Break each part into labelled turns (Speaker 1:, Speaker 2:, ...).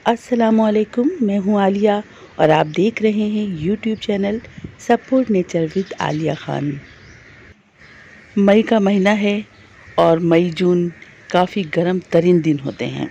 Speaker 1: अस्सलामुअलैकुम, मैं हूँ आलिया और आप देख रहे हैं YouTube channel support nature with Aliya Khan. मई का महीना है और मई जून काफ़ी गर्म तरीन दिन होते हैं।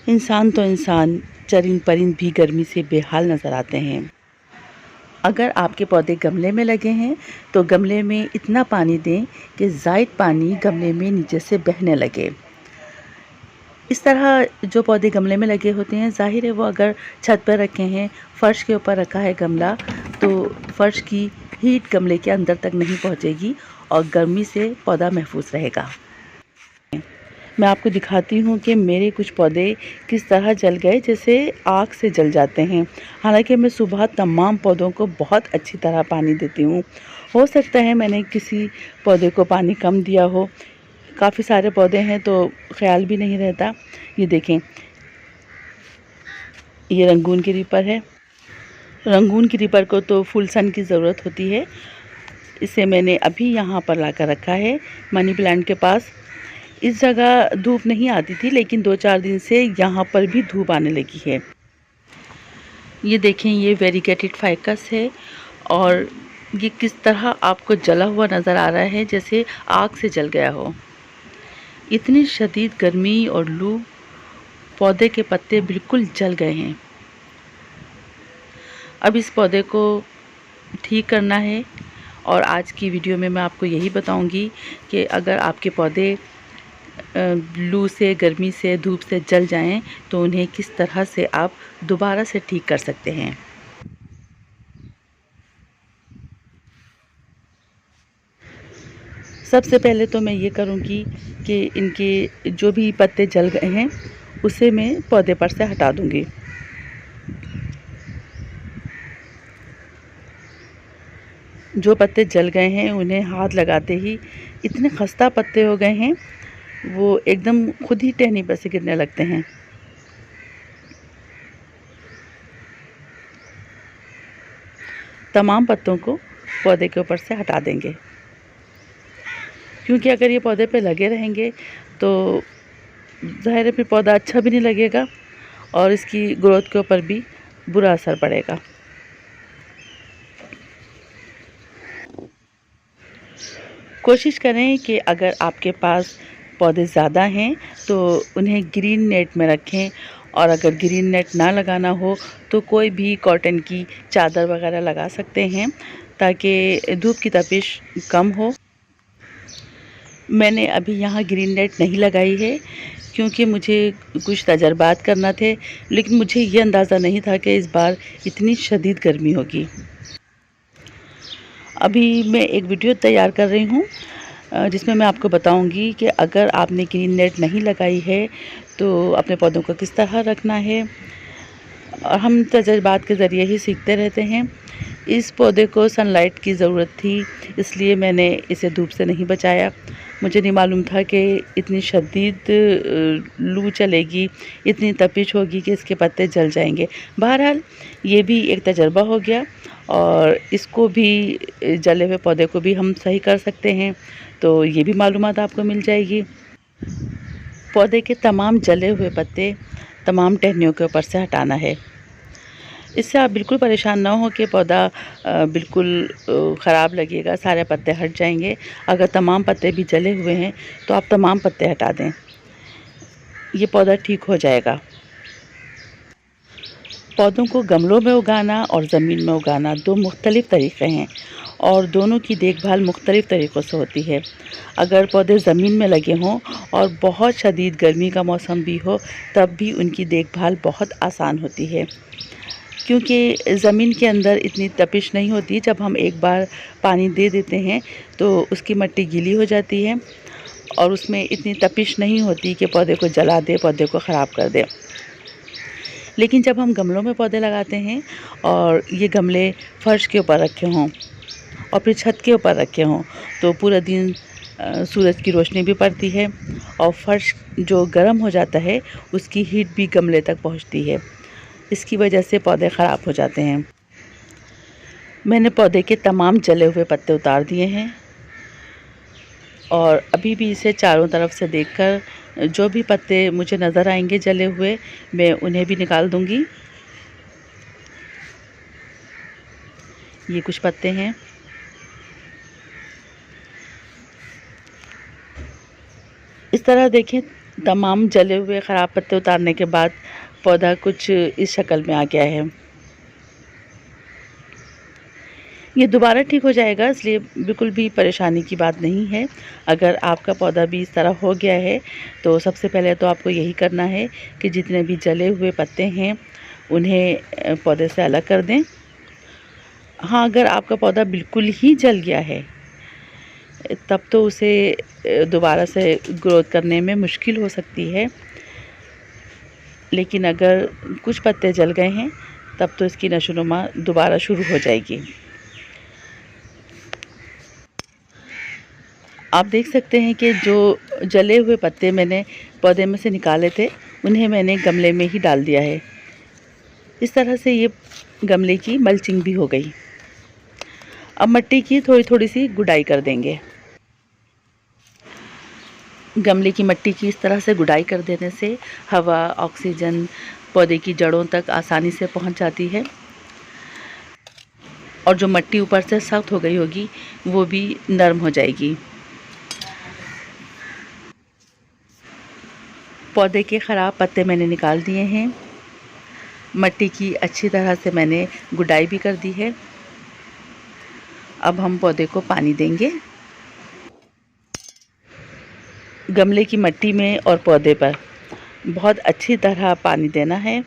Speaker 1: इंसान तो इंसान, चरिंद परिंद भी गर्मी से बेहाल नज़र आते हैं। अगर आपके पौधे गमले में लगे हैं तो गमले में इतना पानी दें कि ज़ायद पानी गमले में नीचे से बहने लगे। इस तरह जो पौधे गमले में लगे होते हैं, ज़ाहिर है वो अगर छत पर रखे हैं, फ़र्श के ऊपर रखा है गमला, तो फ़र्श की हीट गमले के अंदर तक नहीं पहुंचेगी और गर्मी से पौधा महफूज रहेगा। मैं आपको दिखाती हूँ कि मेरे कुछ पौधे किस तरह जल गए, जैसे आग से जल जाते हैं। हालांकि मैं सुबह तमाम पौधों को बहुत अच्छी तरह पानी देती हूँ। हो सकता है मैंने किसी पौधे को पानी कम दिया हो, काफ़ी सारे पौधे हैं तो ख्याल भी नहीं रहता। ये देखें, ये रंगून की रीपर है। रंगून की रीपर को तो फुल सन की ज़रूरत होती है। इसे मैंने अभी यहाँ पर ला कर रखा है मनी प्लांट के पास। इस जगह धूप नहीं आती थी, लेकिन 2-4 दिन से यहाँ पर भी धूप आने लगी है। ये देखें, ये वेरीगेटेड फाइकस है और ये किस तरह आपको जला हुआ नज़र आ रहा है, जैसे आग से जल गया हो। इतनी शदीद गर्मी और लू, पौधे के पत्ते बिल्कुल जल गए हैं। अब इस पौधे को ठीक करना है और आज की वीडियो में मैं आपको यही बताऊंगी कि अगर आपके पौधे लू से, गर्मी से, धूप से जल जाएं तो उन्हें किस तरह से आप दोबारा से ठीक कर सकते हैं। सबसे पहले तो मैं ये करूँगी कि इनके जो भी पत्ते जल गए हैं उसे मैं पौधे पर से हटा दूँगी। जो पत्ते जल गए हैं उन्हें हाथ लगाते ही इतने खस्ता पत्ते हो गए हैं, वो एकदम खुद ही टहनी पर से गिरने लगते हैं। तमाम पत्तों को पौधे के ऊपर से हटा देंगे, क्योंकि अगर ये पौधे पे लगे रहेंगे तो ज़ाहिर है फिर पौधा अच्छा भी नहीं लगेगा और इसकी ग्रोथ के ऊपर भी बुरा असर पड़ेगा। कोशिश करें कि अगर आपके पास पौधे ज़्यादा हैं तो उन्हें ग्रीन नेट में रखें, और अगर ग्रीन नेट ना लगाना हो तो कोई भी कॉटन की चादर वगैरह लगा सकते हैं ताकि धूप की तपिश कम हो। मैंने अभी यहाँ ग्रीन नेट नहीं लगाई है क्योंकि मुझे कुछ तजर्बात करना थे, लेकिन मुझे ये अंदाज़ा नहीं था कि इस बार इतनी शदीद गर्मी होगी। अभी मैं एक वीडियो तैयार कर रही हूँ जिसमें मैं आपको बताऊंगी कि अगर आपने ग्रीन नेट नहीं लगाई है तो अपने पौधों को किस तरह रखना है। और हम तजर्बात के ज़रिए ही सीखते रहते हैं। इस पौधे को सनलाइट की ज़रूरत थी, इसलिए मैंने इसे धूप से नहीं बचाया। मुझे नहीं मालूम था कि इतनी शदीद लू चलेगी, इतनी तपिश होगी कि इसके पत्ते जल जाएंगे। बहरहाल ये भी एक तजर्बा हो गया और इसको भी, जले हुए पौधे को भी हम सही कर सकते हैं, तो ये भी मालूमात आपको मिल जाएगी। पौधे के तमाम जले हुए पत्ते तमाम टहनियों के ऊपर से हटाना है। इससे आप बिल्कुल परेशान ना हो कि पौधा बिल्कुल ख़राब लगेगा, सारे पत्ते हट जाएंगे। अगर तमाम पत्ते भी जले हुए हैं तो आप तमाम पत्ते हटा दें, ये पौधा ठीक हो जाएगा। पौधों को गमलों में उगाना और ज़मीन में उगाना दो मुख्तलिफ़ तरीक़े हैं और दोनों की देखभाल मुख्तलिफ़ तरीक़ों से होती है। अगर पौधे ज़मीन में लगे हों और बहुत शदीद गर्मी का मौसम भी हो, तब भी उनकी देखभाल बहुत आसान होती है, क्योंकि ज़मीन के अंदर इतनी तपिश नहीं होती। जब हम एक बार पानी दे देते हैं तो उसकी मिट्टी गीली हो जाती है और उसमें इतनी तपिश नहीं होती कि पौधे को जला दे, पौधे को ख़राब कर दे। लेकिन जब हम गमलों में पौधे लगाते हैं और ये गमले फ़र्श के ऊपर रखे हों और फिर छत के ऊपर रखे हों, तो पूरा दिन सूरज की रोशनी भी पड़ती है और फ़र्श जो गर्म हो जाता है उसकी हीट भी गमले तक पहुंचती है। इसकी वजह से पौधे ख़राब हो जाते हैं। मैंने पौधे के तमाम जले हुए पत्ते उतार दिए हैं और अभी भी इसे चारों तरफ से देखकर जो भी पत्ते मुझे नज़र आएंगे जले हुए, मैं उन्हें भी निकाल दूंगी। ये कुछ पत्ते हैं। इस तरह देखें, तमाम जले हुए ख़राब पत्ते उतारने के बाद पौधा कुछ इस शक्ल में आ गया है। ये दोबारा ठीक हो जाएगा, इसलिए बिल्कुल भी परेशानी की बात नहीं है। अगर आपका पौधा भी इस तरह हो गया है तो सबसे पहले तो आपको यही करना है कि जितने भी जले हुए पत्ते हैं उन्हें पौधे से अलग कर दें। हाँ, अगर आपका पौधा बिल्कुल ही जल गया है तब तो उसे दोबारा से ग्रोथ करने में मुश्किल हो सकती है, लेकिन अगर कुछ पत्ते जल गए हैं तब तो इसकी नशोनुमा दोबारा शुरू हो जाएगी। आप देख सकते हैं कि जो जले हुए पत्ते मैंने पौधे में से निकाले थे उन्हें मैंने गमले में ही डाल दिया है। इस तरह से ये गमले की मल्चिंग भी हो गई। अब मिट्टी की थोड़ी थोड़ी सी गुड़ाई कर देंगे। गमले की मिट्टी की इस तरह से गुड़ाई कर देने से हवा, ऑक्सीजन पौधे की जड़ों तक आसानी से पहुंच जाती है और जो मिट्टी ऊपर से सख्त हो गई होगी वो भी नरम हो जाएगी। पौधे के ख़राब पत्ते मैंने निकाल दिए हैं। मिट्टी की अच्छी तरह से मैंने गुड़ाई भी कर दी है। अब हम पौधे को पानी देंगे। गमले की मिट्टी में और पौधे पर बहुत अच्छी तरह पानी देना है।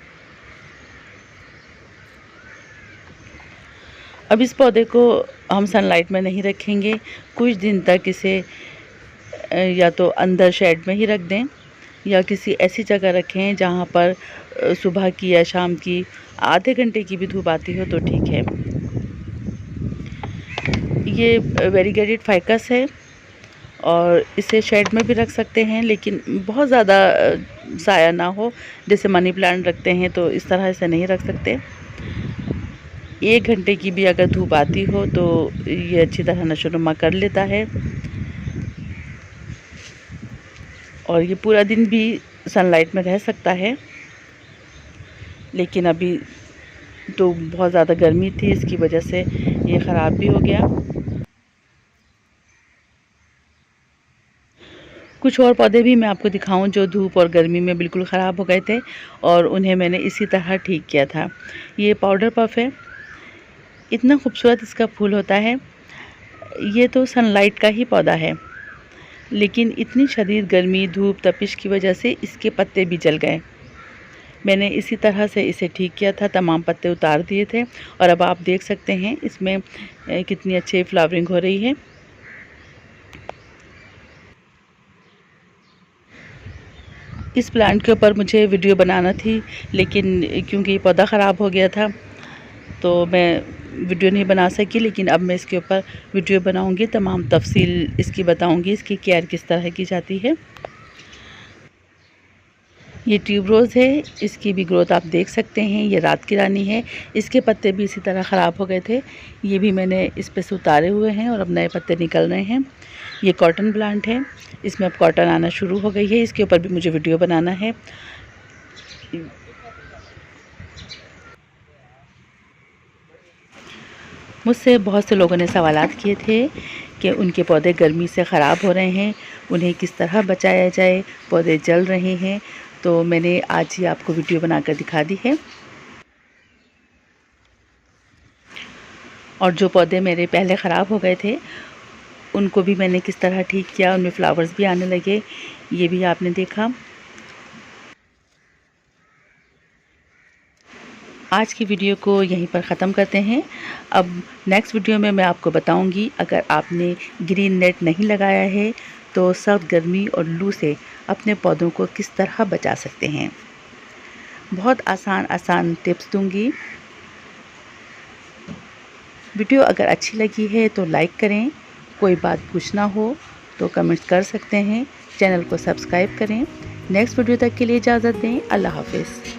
Speaker 1: अब इस पौधे को हम सनलाइट में नहीं रखेंगे, कुछ दिन तक इसे या तो अंदर शेड में ही रख दें या किसी ऐसी जगह रखें जहाँ पर सुबह की या शाम की आधे घंटे की भी धूप आती हो तो ठीक है। ये वेरीगेटेड फाइकस है और इसे शेड में भी रख सकते हैं, लेकिन बहुत ज़्यादा साया ना हो। जैसे मनी प्लांट रखते हैं तो इस तरह से नहीं रख सकते। 1 घंटे की भी अगर धूप आती हो तो ये अच्छी तरह नशोनुमा कर लेता है और ये पूरा दिन भी सनलाइट में रह सकता है। लेकिन अभी तो बहुत ज़्यादा गर्मी थी, इसकी वजह से ये ख़राब भी हो गया। कुछ और पौधे भी मैं आपको दिखाऊं जो धूप और गर्मी में बिल्कुल ख़राब हो गए थे और उन्हें मैंने इसी तरह ठीक किया था। ये पाउडर पफ है, इतना खूबसूरत इसका फूल होता है। ये तो सनलाइट का ही पौधा है, लेकिन इतनी शदीद गर्मी, धूप, तपिश की वजह से इसके पत्ते भी जल गए। मैंने इसी तरह से इसे ठीक किया था, तमाम पत्ते उतार दिए थे और अब आप देख सकते हैं इसमें कितनी अच्छी फ्लावरिंग हो रही है। इस प्लांट के ऊपर मुझे वीडियो बनाना थी, लेकिन क्योंकि ये पौधा ख़राब हो गया था तो मैं वीडियो नहीं बना सकी, लेकिन अब मैं इसके ऊपर वीडियो बनाऊंगी, तमाम तफसील इसकी बताऊंगी, इसकी केयर किस तरह की जाती है। ये ट्यूब रोज़ है, इसकी भी ग्रोथ आप देख सकते हैं। ये रात की रानी है, इसके पत्ते भी इसी तरह ख़राब हो गए थे। ये भी मैंने इस पे से उतारे हुए हैं और अब नए पत्ते निकल रहे हैं। ये कॉटन प्लांट है, इसमें अब कॉटन आना शुरू हो गई है। इसके ऊपर भी मुझे वीडियो बनाना है। मुझसे बहुत से लोगों ने सवालात किए थे कि उनके पौधे गर्मी से ख़राब हो रहे हैं, उन्हें किस तरह बचाया जाए, पौधे जल रहे हैं। तो मैंने आज ही आपको वीडियो बनाकर दिखा दी है। और जो पौधे मेरे पहले ख़राब हो गए थे उनको भी मैंने किस तरह ठीक किया, उनमें फ्लावर्स भी आने लगे, ये भी आपने देखा। आज की वीडियो को यहीं पर ख़त्म करते हैं। अब नेक्स्ट वीडियो में मैं आपको बताऊंगी अगर आपने ग्रीन नेट नहीं लगाया है तो सख्त गर्मी और लू से अपने पौधों को किस तरह बचा सकते हैं। बहुत आसान टिप्स दूंगी। वीडियो अगर अच्छी लगी है तो लाइक करें, कोई बात पूछना हो तो कमेंट्स कर सकते हैं, चैनल को सब्सक्राइब करें। नेक्स्ट वीडियो तक के लिए इजाज़त दें। अल्लाह हाफ़िज़।